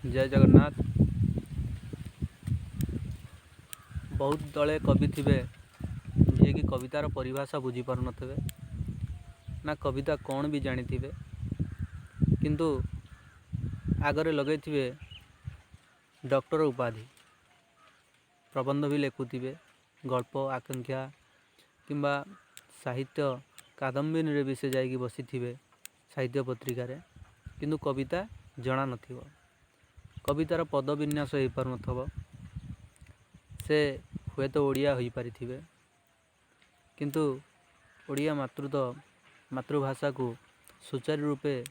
जय जगन्नाथ। बहुत दले कवि थे जी कि कवितार परिभाषा बुझी पार नथिबे ना कविता कौन भी जानी थे, किंतु आगरे लगे थे डॉक्टर उपाधि, प्रबंध भी लिखुवे, गल्प आकांक्षा किंबा साहित्य कादम्बिनी भी से जाइए बसी थे साहित्य पत्रिकार, किंतु कविता जना नथिबो, कवितार पद विन्यास हो पार नथबो, से हुए तो ओडिया हो पारि थिबे, किंतु ओडिया मातृभाषा को सुचारू रूपे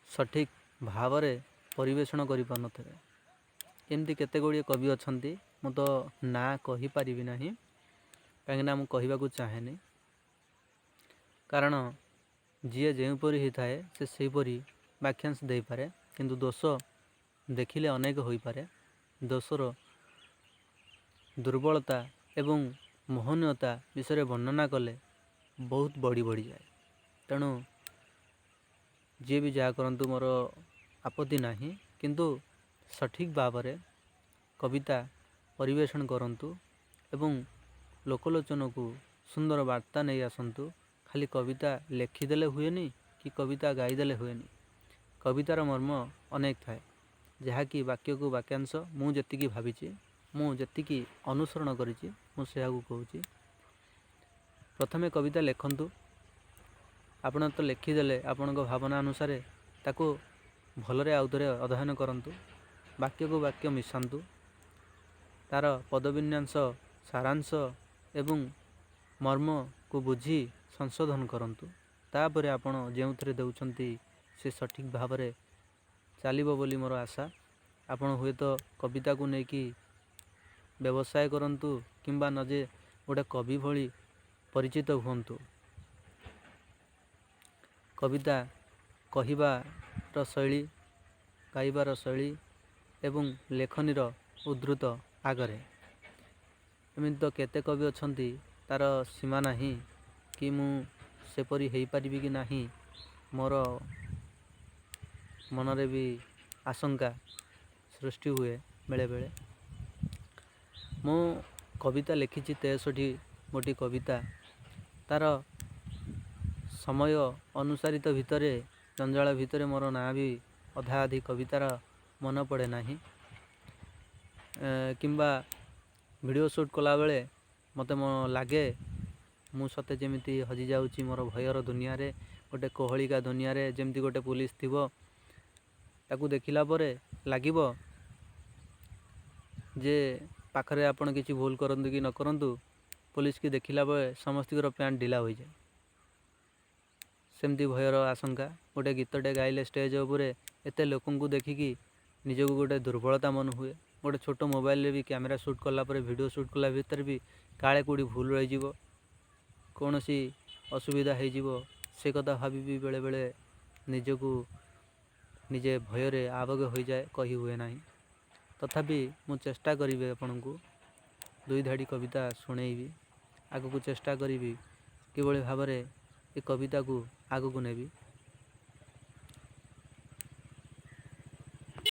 सठिक भाव में परिवेषण करि पार नथिबे। एमती केते गुड़िए कवि अछंती, मु तो ना कहि पारिबि नाही, काहेकि मु कहिबाकू चाहेनी, कारण जी जेपरी ही थाए से सेहीपरी वाक्यांश दे पारे, किंतु दोष देखिले अनेक हो पारे। दोषर दुर्बलता एवं मोहनीयता विषय वर्णना कले बहुत बढ़ी बढ़ी जाए। तेणु जी भी जहाँ करंतु मोर आपत्ति नाही, किंतु सठिक भाव में कविता परिवेषण करंतु एवं लोकलोचन को सुंदर वार्ता नहीं आसंतु। खाली कविता लेखिदेले हुएनी कि कविता गाईदेले हुएनी, कवितार मर्म अनेक थाए, जहाँकि वाक्य को वाक्यांश मु जेतिकी भाविची, मु जेतिकी अनुसरण करिची, मु सेहाकू कहूची। प्रथमे कविता लेखंतु, आपण तो लेखिदेले आपण भावना अनुसार ताको भलरे आउथरे अध्ययन करंतु, वाक्य को वाक्य मिशांतु, तार पदविन्यास सारांश एवं मर्म को बुझी संशोधन करंतु। तापर आपण जेउथरे देउछंती से सठिक भाव में चलिबो बोली मोर आशा। आपण हुए तो कविता को लेकिन व्यवसाय करंतु किंबा नजे गोटे कवि भली परिचित हुंतु। कविता कहिबार शैली, गाइबार शैली एवं लेखनीर उद्धृत आगरे एमती तो केते कवि अछंती, तार सीमा नाही कि मु सेपरी हेई पारिबि कि नाही। मोर मनरे भी आशंका सृष्टि हुए बेले बेले। मु कविता लिखिछि 63 गोटी कविता, तार समय अनुसारित भितरे जंजाल भितरे मोर ना भी अधा अधि कवितार मन पड़े नाही, किंबा वीडियो शूट कला बेले मते मो लागे मु सते जेमिति हजि जाउची मोर भयर दुनिया रे, गोटे कोहलिका दुनिया रे, जेमती गोटे पुलिस थिबो, ताकू देखिला परे लागिबो जे पाखरे आपण किछि भूल करंतु कि न करंतु, पुलिस की देखिला बेले समस्तीकर पैंट ढिला हो जाए। सेमती भयर आशंका, गोटे गीतटे गाइले स्टेज उपरे एते लोकंकु देखिकी निजको गोटे दुर्बलता मन हुए। गोटे छोट मोबाइल भी कैमेरा शूट कला परे, वीडियो शूट कला भितर भी काले कोडी भूल रही जीवो, कौनसी असुविधा हो जीवो, से कथा भाबी भी बेले बेले निजको निजे भयरे आवेग हो जाए, कही हुए नाही। तथापि मु चेष्टा करी आपनकु दुई धाड़ी कविता शुणेबी, आगु को चेष्टा करी किभली भाव में ये कविता को आगु को नेबी।